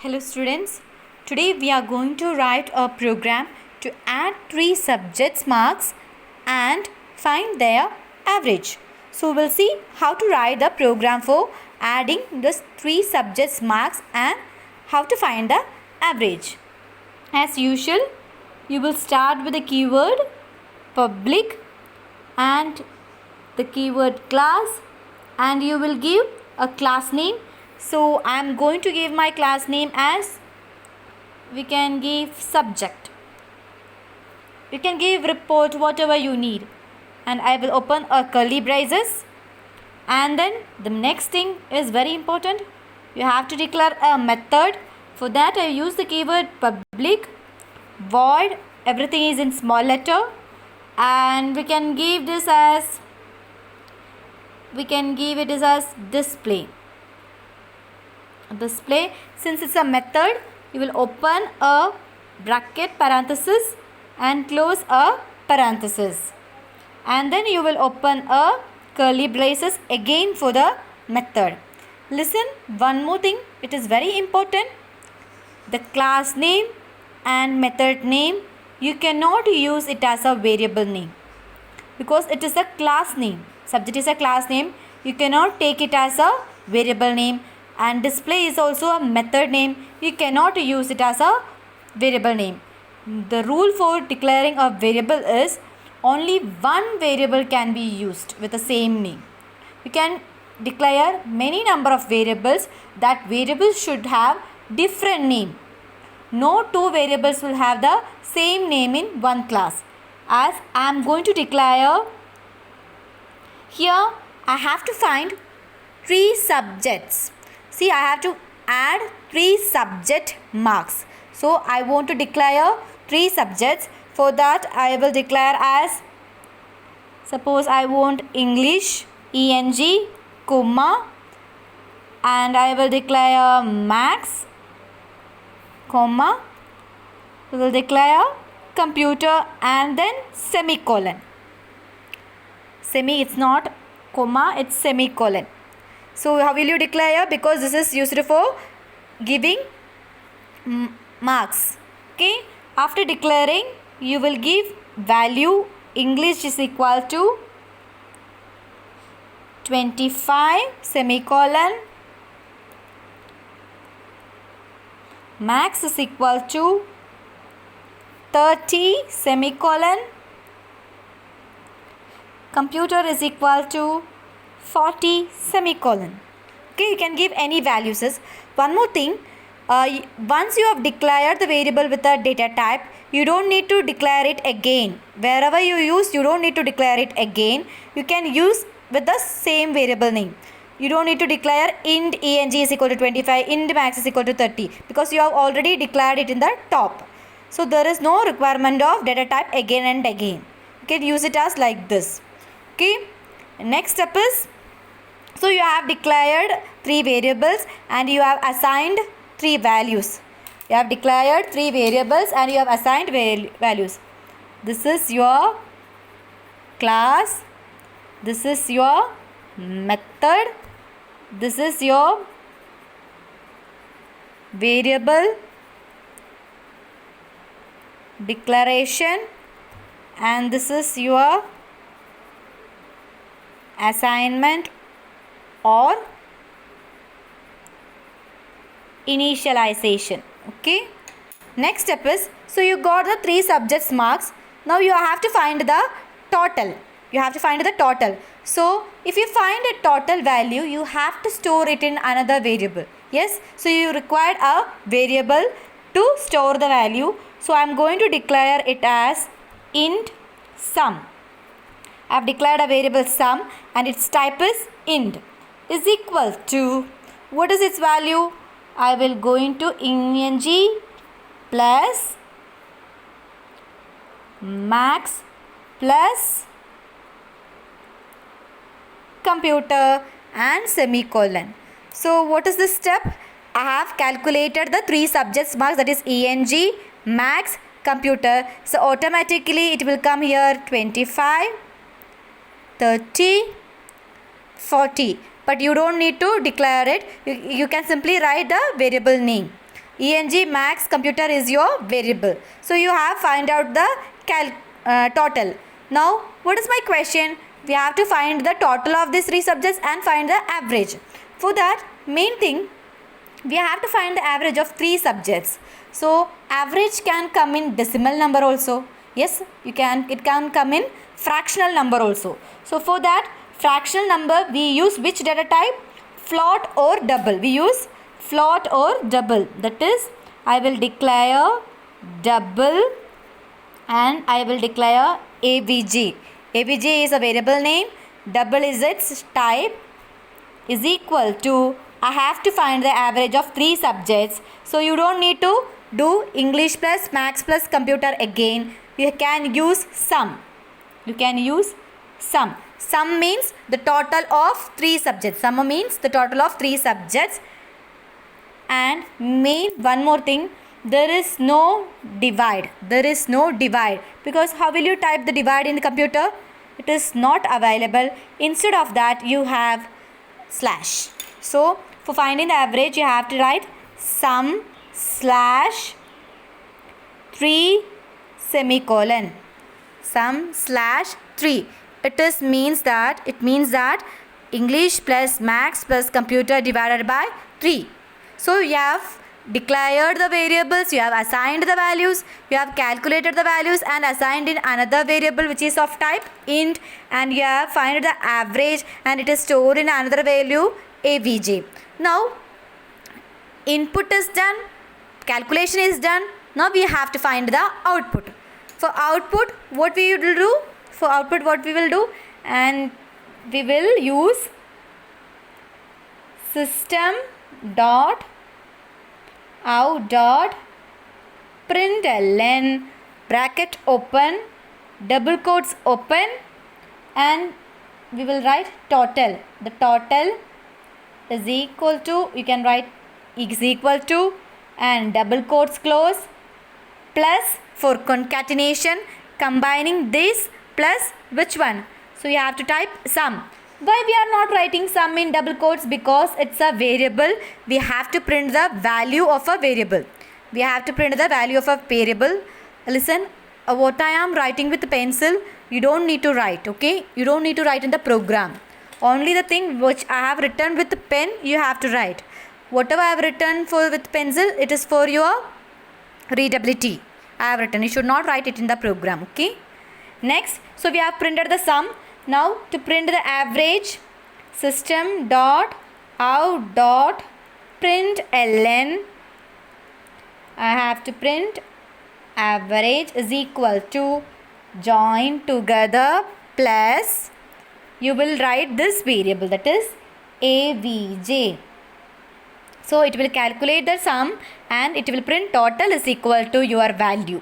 Hello students, today we are going to write a program to add 3 subjects marks and find their average. So we'll see how to write the program for adding these 3 subjects marks and how to find the average. As usual, you will start with the keyword public and the keyword class, and you will give a class name. So I am going to give my class name as, we can give subject. You can give report, whatever you need. And I will open a curly braces. And then the next thing is very important. You have to declare a method. For that I use the keyword public, void, everything is in small letter. And we can give this as, display. Since it's a method, you will open a bracket parenthesis and close a parenthesis, and then you will open a curly braces again for the method. Listen, one more thing, it is very important. The class name and method name, you cannot use it as a variable name because it is a class name. Subject is a class name, you cannot take it as a variable name. And display is also a method name, you cannot use it as a variable name. The rule for declaring a variable is only one variable can be used with the same name. You can declare many number of variables. That variables should have different name. No two variables will have the same name in one class. As I am going to declare here, I have to find 3 subjects. See, I have to add 3 subject marks. So I want to declare 3 subjects. For that I will declare as, suppose I want English, ENG, comma, and I will declare max, comma, we will declare computer, and then semicolon. It's not comma, it's semicolon. So how will you declare? Because this is used for giving marks. Okay. After declaring, you will give value. English is equal to 25 semicolon. Max is equal to 30 semicolon. Computer is equal to 40 semicolon. Okay, you can give any values. One more thing, once you have declared the variable with a data type, you don't need to declare it again. Wherever you use, you don't need to declare it again. You can use with the same variable name. You don't need to declare int ENG is equal to 25, int max is equal to 30, because you have already declared it in the top. So there is no requirement of data type again and again. You can use it as like this. Okay. Next step is, so you have declared 3 variables and you have assigned 3 values. You have declared 3 variables and you have assigned values. This is your class, this is your method, this is your variable declaration, and this is your assignment or initialization. Okay. Next step is, so you got the 3 subjects marks. Now you have to find the total. So if you find a total value, you have to store it in another variable. Yes. So you require a variable to store the value. So I am going to declare it as int sum. I have declared a variable sum and its type is int, is equal to, what is its value? I will go into eng plus max plus computer and semicolon. So what is this step? I have calculated the 3 subjects marks, that is ENG, max, computer. So automatically it will come here 25, 30, 40. but you don't need to declare it. You can simply write the variable name. ENG max computer is your variable. So you have find out the total. Now what is my question? We have to find the total of these 3 subjects and find the average. For that, main thing, we have to find the average of 3 subjects. So average can come in decimal number also. Yes, it can come in fractional number also. So for that fractional number, we use which data type? Float or double. We use float or double. That is, I will declare double and I will declare AVG. AVG is a variable name, double is its type, is equal to, I have to find the average of 3 subjects. So you don't need to do English plus Maths plus computer again. You can use sum. You can use sum. Sum means the total of 3 subjects. Sum means the total of 3 subjects. And one more thing, there is no divide. There is no divide, because how will you type the divide in the computer? It is not available. Instead of that, you have slash. So for finding the average, you have to write sum slash 3 semicolon. Sum slash 3. It means that English plus Maths plus computer divided by 3. So you have declared the variables, you have assigned the values, you have calculated the values and assigned in another variable which is of type int, and you have find the average and it is stored in another value AVG. Now input is done, calculation is done. Now we have to find the output. For output, what we will do? And we will use system dot out dot println bracket open, double quotes open, and we will write total. The total is equal to, you can write is equal to and double quotes close plus, for concatenation, combining this plus which one? So you have to type sum. Why we are not writing sum in double quotes? Because it's a variable. We have to print the value of a variable. Listen, what I am writing with pencil, you don't need to write, okay? You don't need to write in the program. Only the thing which I have written with pen, you have to write. Whatever I have written with pencil, it is for your readability. I have written. You should not write it in the program, okay? Next, so we have printed the sum. Now to print the average, system dot out dot println, I have to print average is equal to join together plus, you will write this variable, that is AVJ. So it will calculate the sum and it will print total is equal to your value.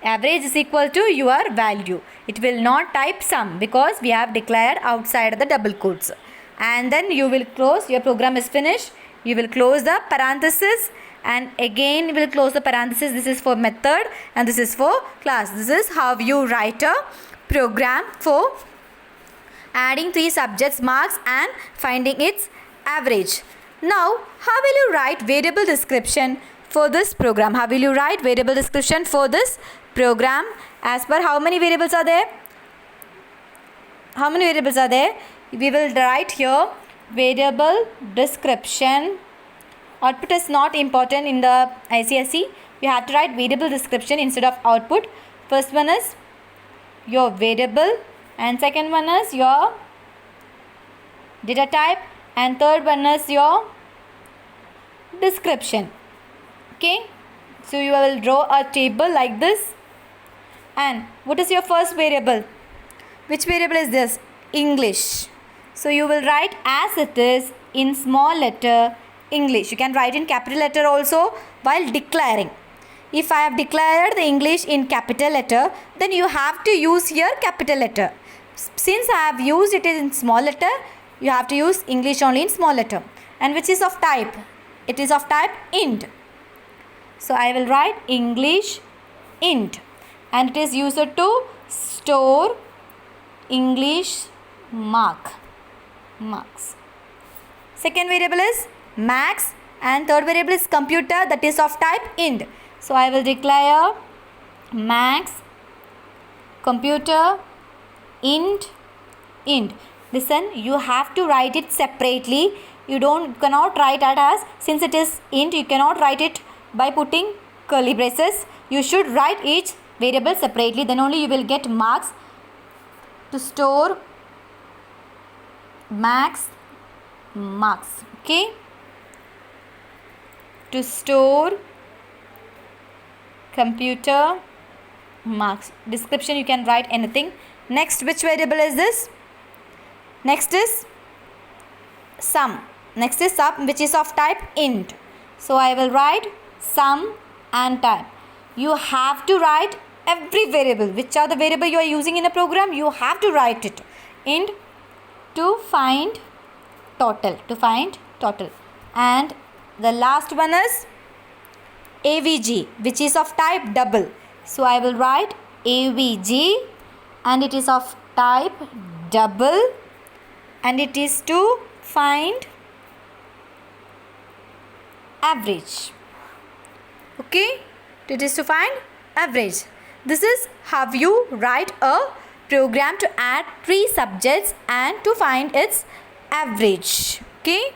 Average is equal to your value. It will not type sum because we have declared outside the double quotes. And then you will close, your program is finished. You will close the parenthesis and again you will close the parenthesis. This is for method and this is for class. This is how you write a program for adding 3 subjects marks and finding its average. Now, how will you write variable description for this program? How will you write variable description for this program? As per how many variables are there? We will write here variable description. Output is not important in the ICSE. You have to write variable description instead of output. First one is your variable and second one is your data type and third one is your description. Okay, so you will draw a table like this. And what is your first variable? Which variable is this? English. So you will write as it is in small letter English. You can write in capital letter also while declaring. If I have declared the English in capital letter, then you have to use here capital letter. Since I have used it in small letter, you have to use English only in small letter. And which is of type? It is of type int. So I will write English int. And it is used to store English marks. Second variable is max and third variable is computer, that is of type int. So I will declare max computer int. Listen, you have to write it separately. You cannot write it as, since it is int, you cannot write it by putting curly braces. You should write each variable separately, then only you will get marks. To store max marks, okay, to store computer marks. Description you can write anything. Next, which variable is this? Next is sum. Next is sum, which is of type int. So I will write sum and type. You have to write every variable, which are the variable you are using in a program, you have to write it. Int to find total, and the last one is avg, which is of type double. So I will write avg, and it is of type double, and it is to find average. Okay, it is to find average. This is how you write a program to add 3 subjects and to find its average. Okay,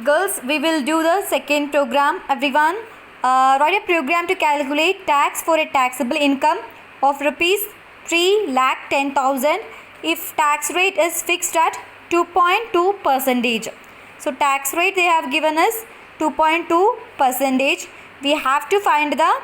girls, we will do the second program. Everyone, write a program to calculate tax for a taxable income of rupees 3,10,000 if tax rate is fixed at 2.2%. So tax rate they have given us 2.2%. We have to find the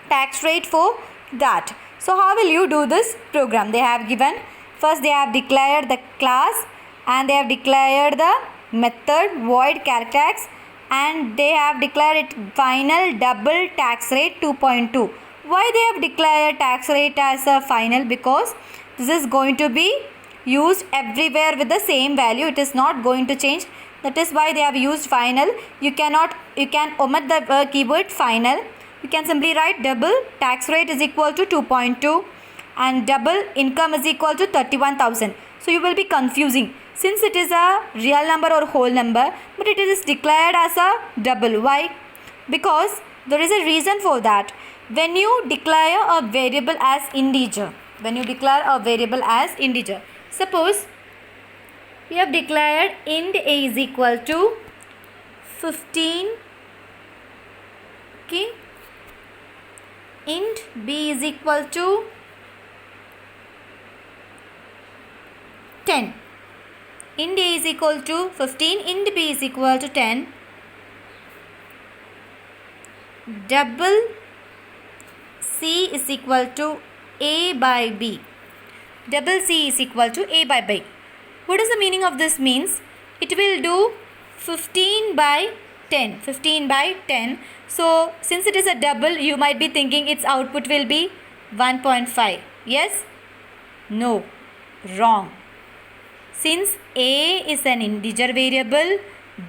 tax rate for that. So how will you do this program? They have given, first they have declared the class, and they have declared the method void calctax, and they have declared it final double tax rate 2.2. Why they have declared tax rate as a final? Because this is going to be used everywhere with the same value. It is not going to change. That is why they have used final. You can omit the keyword final. You can simply write double tax rate is equal to 2.2 and double income is equal to 31,000. So you will be confusing since it is a real number or whole number, but it is declared as a double. Why? Because there is a reason for that. When you declare a variable as integer, suppose we have declared int a is equal to 15, okay, int b is equal to 10. Int a is equal to 15, int b is equal to 10. Double c is equal to a by b. Double c is equal to a by b. What is the meaning of this? Means it will do 15 by 10. 15 by 10. So since it is a double, you might be thinking its output will be 1.5. Yes? No. Wrong. Since a is an integer variable,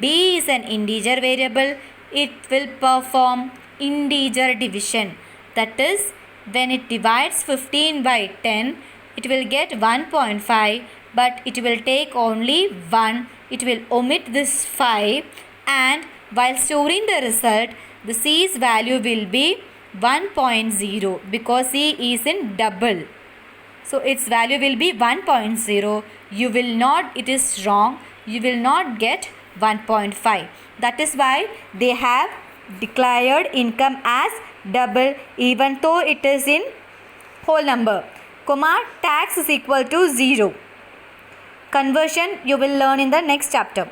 b is an integer variable, it will perform integer division. That is, when it divides 15 by 10, it will get 1.5, but it will take only 1. It will omit this 5, and while storing the result, the c's value will be 1.0 because c is in double. So its value will be 1.0. You will not, it is wrong, you will not get 1.5. That is why they have declared income as double even though it is in whole number. Comma, tax is equal to 0. Conversion you will learn in the next chapter.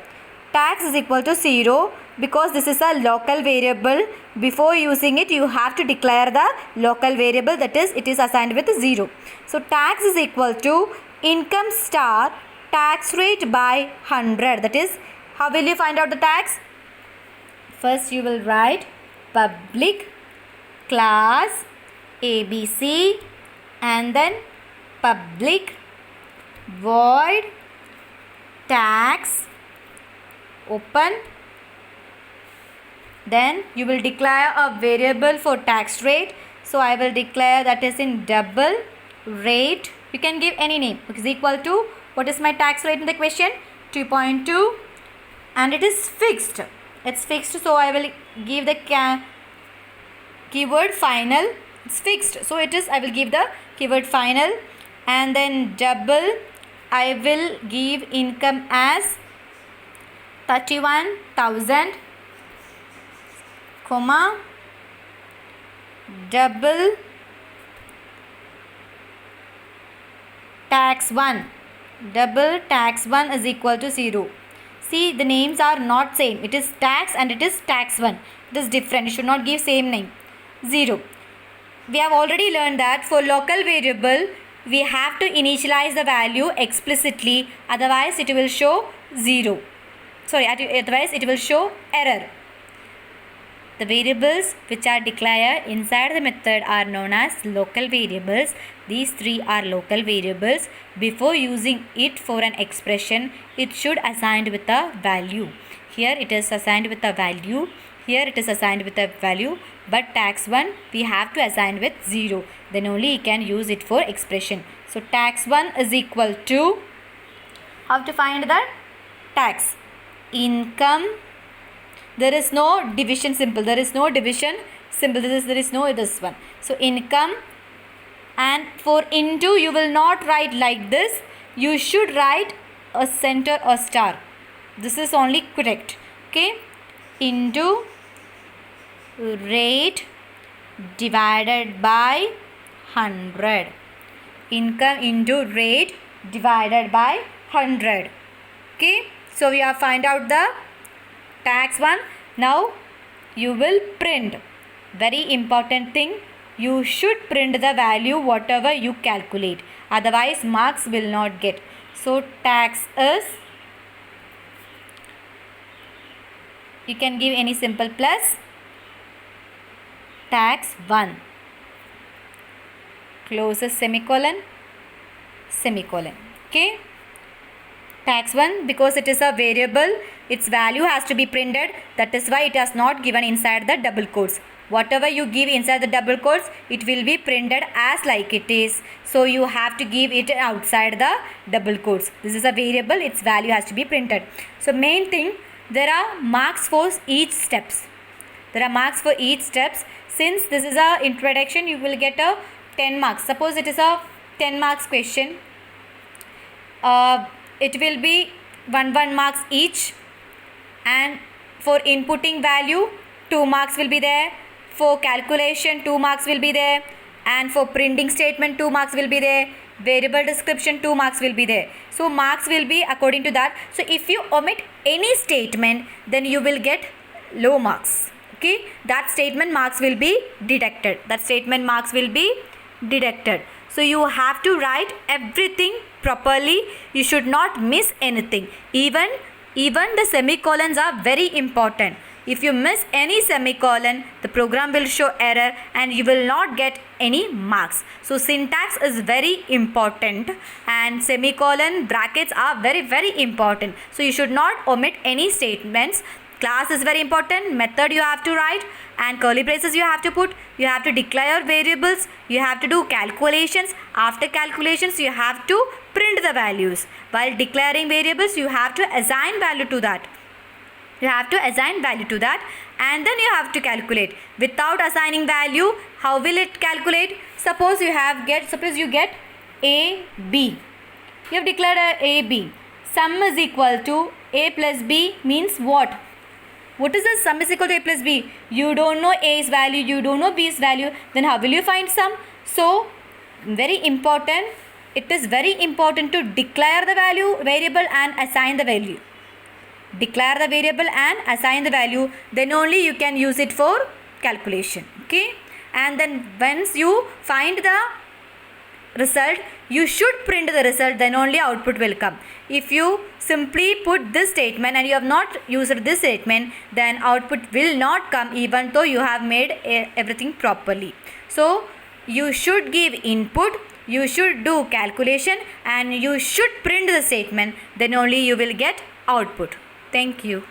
Tax is equal to 0 because this is a local variable. Before using it, you have to declare the local variable, that is, it is assigned with 0. So tax is equal to income star tax rate by 100. That is, how will you find out the tax? First you will write public class ABC and then public void tax open. Then you will declare a variable for tax rate. So I will declare that is in double rate. You can give any name. It is equal to, what is my tax rate in the question? 2.2, and it is fixed. It's fixed, so I will give the keyword final. It's fixed, so it is, I will give the keyword final. And then double, I will give income as 31,000, comma, double tax 1. Double tax 1 is equal to 0. See, the names are not same. It is tax and it is tax 1. It is different. You should not give same name. 0. We have already learned that for local variable, we have to initialize the value explicitly. Otherwise, it will show 0. Otherwise it will show error. The variables which are declared inside the method are known as local variables. These three are local variables. Before using it for an expression, it should assigned with a value. Here it is assigned with a value. Here it is assigned with a value. But tax 1 we have to assign with 0. Then only you can use it for expression. So tax 1 is equal to, how to find the tax? Income. There is no division symbol. There is no division symbol. There is no this one. So income, and for into you will not write like this. You should write a center or star. This is only correct. Okay. Into rate divided by 100. Income into rate divided by 100. Okay. So we have find out the tax 1. Now you will print. Very important thing. You should print the value whatever you calculate. Otherwise marks will not get. So tax is, you can give any simple plus, tax 1. Closes semicolon, semicolon. Okay. Tax 1, because it is a variable, its value has to be printed. That is why it has not given inside the double quotes. Whatever you give inside the double quotes, it will be printed as like it is. So you have to give it outside the double quotes. This is a variable, its value has to be printed. So main thing, there are marks for each steps. There are marks for each steps. Since this is a introduction, you will get a 10 marks. Suppose it is a 10 marks question. It will be 1 marks each, and for inputting value 2 marks will be there, for calculation 2 marks will be there, and for printing statement 2 marks will be there, variable description 2 marks will be there. So marks will be according to that. So if you omit any statement, then you will get low marks. Okay, that statement marks will be deducted. So you have to write everything properly. You should not miss anything. Even the semicolons are very important. If you miss any semicolon, the program will show error and you will not get any marks. So syntax is very important, and semicolon, brackets are very important. So you should not omit any statements. Class is very important. Method you have to write, and curly braces you have to put. You have to declare variables. You have to do calculations. After calculations, you have to print the values. While declaring variables, you have to assign value to that. And then you have to calculate. Without assigning value, how will it calculate? Suppose you get A, B. You have declared A, B. Sum is equal to A plus B means what? What is the sum is equal to A plus B? You don't know A's value, you don't know B's value. Then how will you find sum? So, very important. It is very important to declare the variable and assign the value. Declare the variable and assign the value. Then only you can use it for calculation. Okay. And then once you find the result, you should print the result, then only output will come. If you simply put this statement and you have not used this statement, then output will not come even though you have made everything properly. So you should give input, you should do calculation, and you should print the statement, then only you will get output. Thank you.